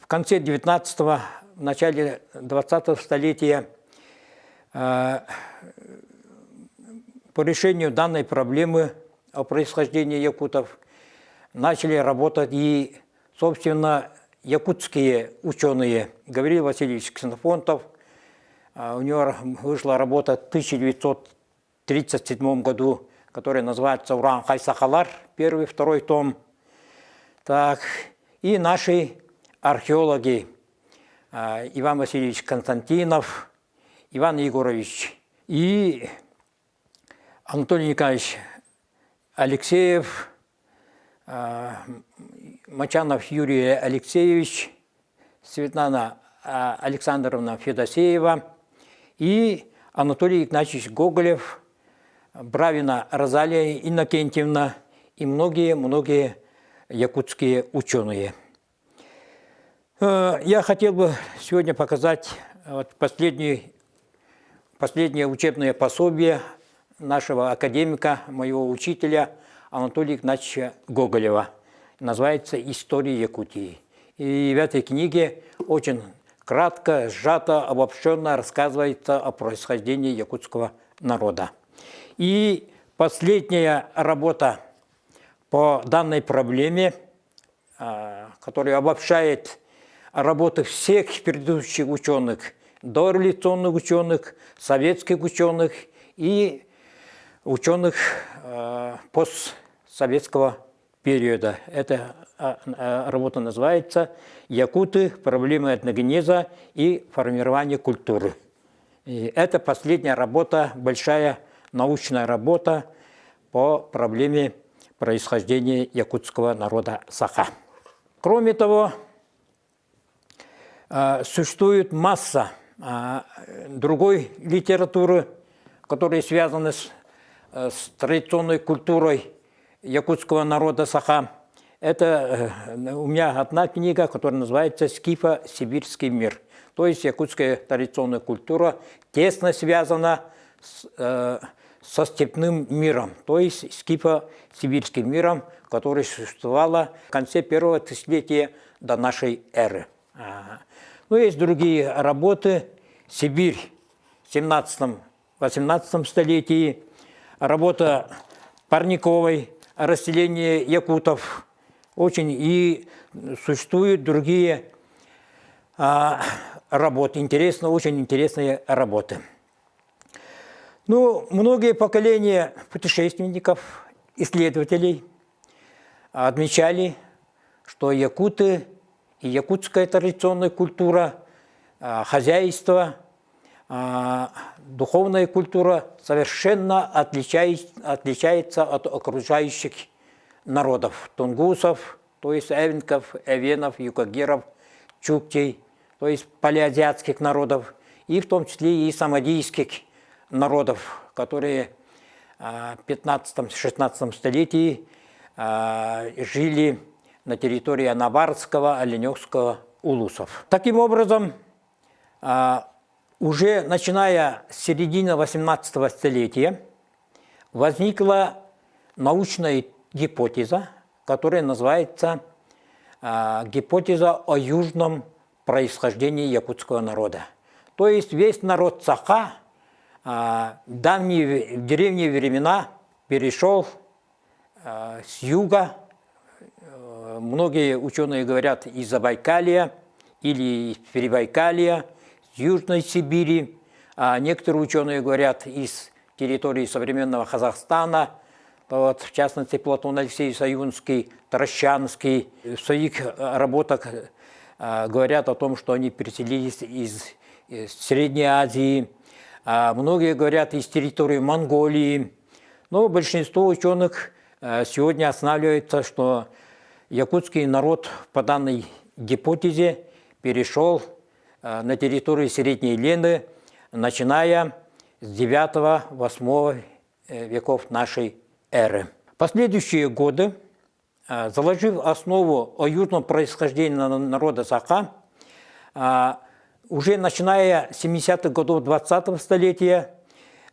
конце 19-го, в начале 20-го столетия по решению данной проблемы о происхождении якутов начали работать и, собственно, якутские ученые. Гавриил Васильевич Ксенофонтов, у него вышла работа в 1937 году, которая называется «Уран Хайсахалар», первый, второй том. Так, и наши археологи Иван Васильевич Константинов, Иван Егорович и Анатолий Николаевич Алексеев, Мочанов Юрий Алексеевич, Светлана Александровна Федосеева и Анатолий Игнатьевич Гоголев, Бравина Розалия Иннокентьевна и многие-многие якутские ученые. Я хотел бы сегодня показать последнее учебное пособие нашего академика, моего учителя Анатолия Игнатьевича Гоголева. Называется «История Якутии». И в этой книге очень кратко, сжато, обобщенно рассказывается о происхождении якутского народа. И последняя работа по данной проблеме, которая обобщает работы всех предыдущих ученых, дореволюционных ученых, советских ученых и ученых постсоветского периода. Эта работа называется «Якуты. Проблемы этногенеза и формирования культуры». И это последняя работа, большая научная работа по проблеме происхождения якутского народа Саха. Кроме того, существует масса другой литературы, которая связана с традиционной культурой якутского народа Саха. Это у меня одна книга, которая называется «Скифо-сибирский мир». То есть якутская традиционная культура тесно связана со степным миром, то есть скифо-сибирским миром, который существовало в конце первого тысячелетия до нашей эры. Ну, есть другие работы. Сибирь в 17-18 столетии, работа Парниковой о расселении якутов. Очень и существуют другие работы, очень интересные работы. Ну, многие поколения путешественников, исследователей отмечали, что якуты и якутская традиционная культура, хозяйство, духовная культура совершенно отличается от окружающих народов. Тунгусов, то есть эвенков, эвенов, юкагиров, чуктей, то есть палеазиатских народов, и в том числе и самодийских народов, которые в 15-16 столетии жили на территории Анаварского, Оленевского улусов. Таким образом, уже начиная с середины 18 столетия возникла научная гипотеза, которая называется гипотеза о южном происхождении якутского народа. То есть весь народ Саха в древние времена перешел с юга. Многие ученые говорят из Забайкалья или из Перебайкалья, с Южной Сибири, а некоторые ученые говорят из территории современного Казахстана. Вот, в частности, Платон Алексеевич Саюнский, Трощанский в своих работах говорят о том, что они переселились из Средней Азии. Многие говорят из территории Монголии. Но большинство ученых сегодня останавливается, что якутский народ по данной гипотезе перешел на территорию Средней Лены, начиная с 9-8 веков нашей эры. В последующие годы, заложив основу о южном происхождении народа Саха, уже начиная с 70-х годов 20-го столетия,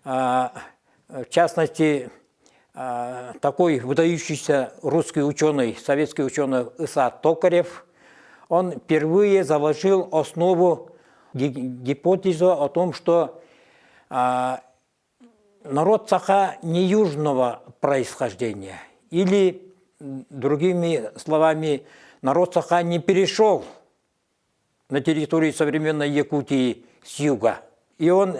в частности, такой выдающийся русский ученый, советский ученый Исаак Токарев, он впервые заложил основу гипотезу о том, что народ саха не южного происхождения. Или, другими словами, народ саха не перешел на территории современной Якутии с юга. И он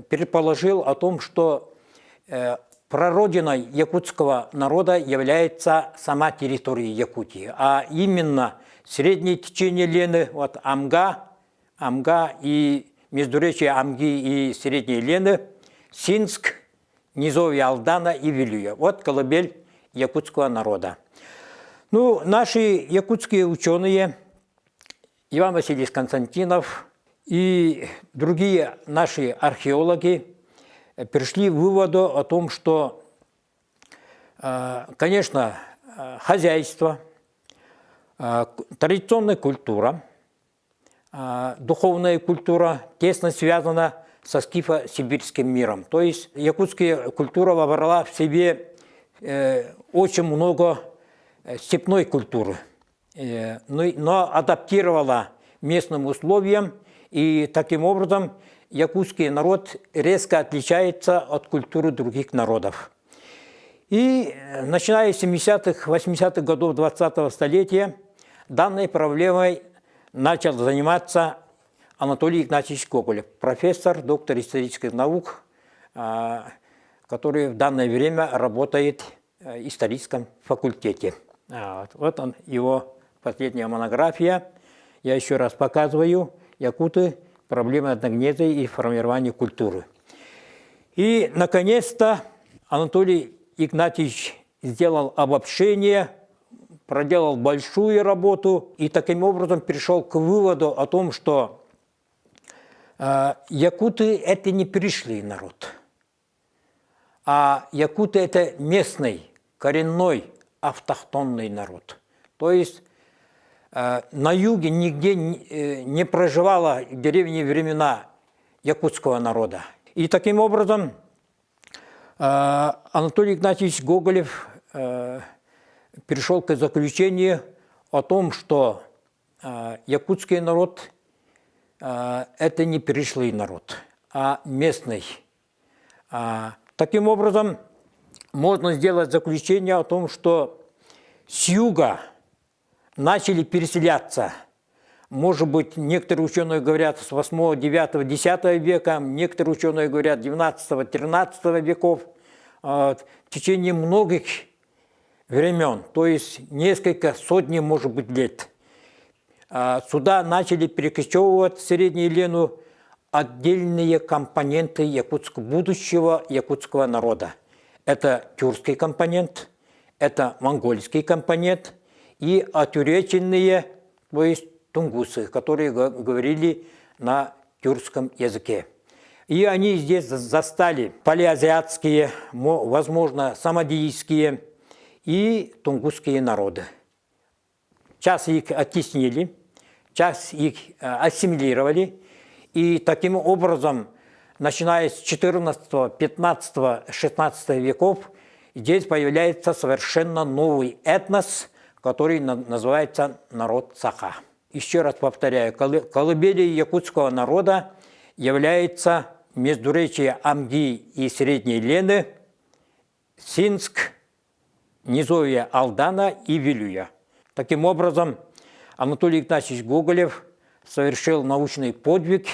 предположил о том, что прародиной якутского народа является сама территория Якутии, а именно среднее течение Лены, вот Амга и междуречие Амги и Средней Лены, Синск, низовье Алдана и Вилюя. Вот колыбель якутского народа. Ну, наши якутские ученые, Иван Васильевич Константинов и другие наши археологи пришли к выводу о том, что, конечно, хозяйство, традиционная культура, духовная культура тесно связана со скифо-сибирским миром. То есть якутская культура вобрала в себе очень много степной культуры, но адаптировала местным условиям, и таким образом якутский народ резко отличается от культуры других народов. И начиная с 70-х, 80-х годов 20-го столетия данной проблемой начал заниматься Анатолий Игнатьевич Гоголев, профессор, доктор исторических наук, который в данное время работает в историческом факультете. Вот он, его последняя монография. Я еще раз показываю: якуты, проблемы этногенеза и формирования культуры. И, наконец-то, Анатолий Игнатьевич сделал обобщение, проделал большую работу и таким образом пришел к выводу о том, что якуты – это не пришлый народ, а якуты – это местный, коренной, автохтонный народ. То есть на юге нигде не проживало в древние времена якутского народа. И таким образом Анатолий Игнатьевич Гоголев пришел к заключению о том, что якутский народ – это не пришлый народ, а местный. Таким образом, можно сделать заключение о том, что с юга начали переселяться. Может быть, некоторые ученые говорят с 8, 9, 10 века, некоторые ученые говорят 12, 13 веков. В течение многих времен, то есть несколько сотен, может быть, лет, сюда начали перекочевывать в Среднюю Лену отдельные компоненты будущего якутского народа. Это тюркский компонент, это монгольский компонент и отюреченные, то есть тунгусы, которые говорили на тюркском языке. И они здесь застали палеазиатские, возможно, самодийские и тунгусские народы. Часть их оттеснили, часть их ассимилировали, и таким образом, начиная с 14, 15, 16 веков, здесь появляется совершенно новый этнос, который называется народ саха. Еще раз повторяю, колыбелью якутского народа является междуречие Амги и Средней Лены, Синск, низовье Алдана и Вилюя. Таким образом, Анатолий Игнатьевич Гоголев совершил научный подвиг,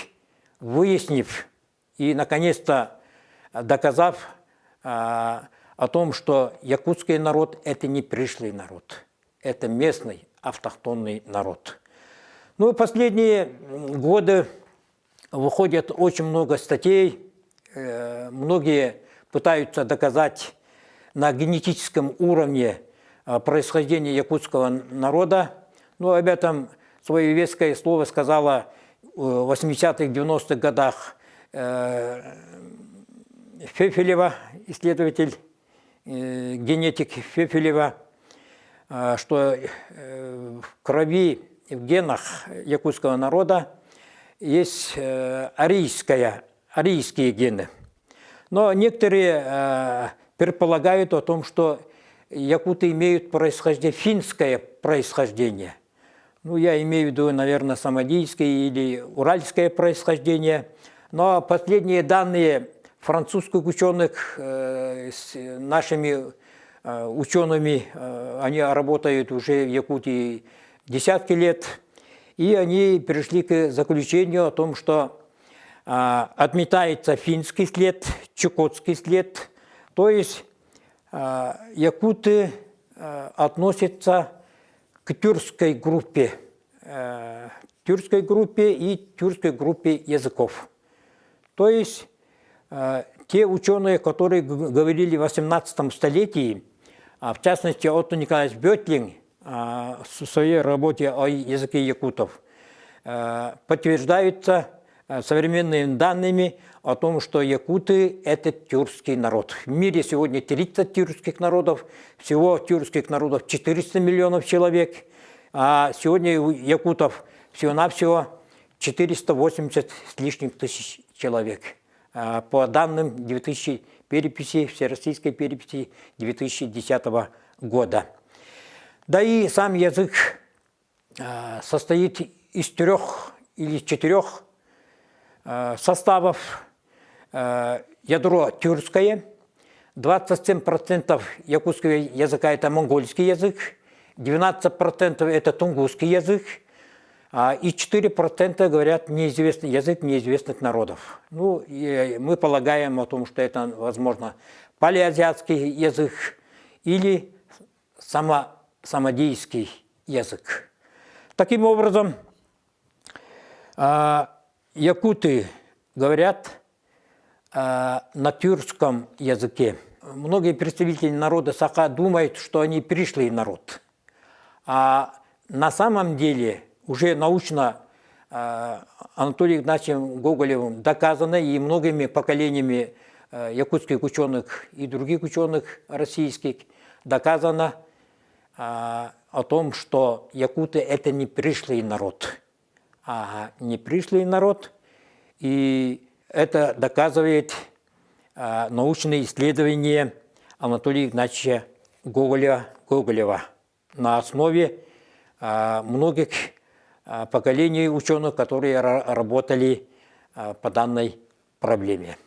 выяснив и, наконец-то, доказав о том, что якутский народ – это не пришлый народ, это местный автохтонный народ. Ну, в последние годы выходит очень много статей, многие пытаются доказать на генетическом уровне происхождение якутского народа. Но об этом свое веское слово сказала в 80-х, 90-х годах Фефелева, исследователь, генетик Фефелева, что в крови, в генах якутского народа есть арийские гены. Но некоторые предполагают о том, что якуты имеют финское происхождение. Ну, я имею в виду, наверное, самодийское или уральское происхождение. Но последние данные французских ученых с нашими учеными, они работают уже в Якутии десятки лет, и они пришли к заключению о том, что отметается финский след, чукотский след, то есть якуты относятся к тюркской группе и тюркской группе языков. То есть те ученые, которые говорили в 18 столетии, в частности, Отто Николаевич Бётлинг в своей работе о языке якутов, подтверждаются современными данными о том, что якуты – это тюркский народ. В мире сегодня 30 тюркских народов, всего тюркских народов 400 миллионов человек, а сегодня у якутов всего-навсего 480 с лишним тысяч человек. По данным переписи, всероссийской переписи 2010 года. Да и сам язык состоит из 3 или 4 составов. Ядро тюркское, 27% якутского языка – это монгольский язык, 12% – это тунгусский язык, и 4% говорят неизвестный язык неизвестных народов. Ну, и мы полагаем о том, что это, возможно, палеазиатский язык или самодийский язык. Таким образом, якуты говорят на тюркском языке. Многие представители народа Саха думают, что они пришлый народ. А на самом деле уже научно Анатолием Игнатьевичем Гоголевым доказано и многими поколениями якутских ученых и других ученых российских доказано о том, что якуты – это не пришлый народ, не пришлый народ, и это доказывает научные исследования Анатолия Игнатьевича Гоголева на основе многих поколений ученых, которые работали по данной проблеме.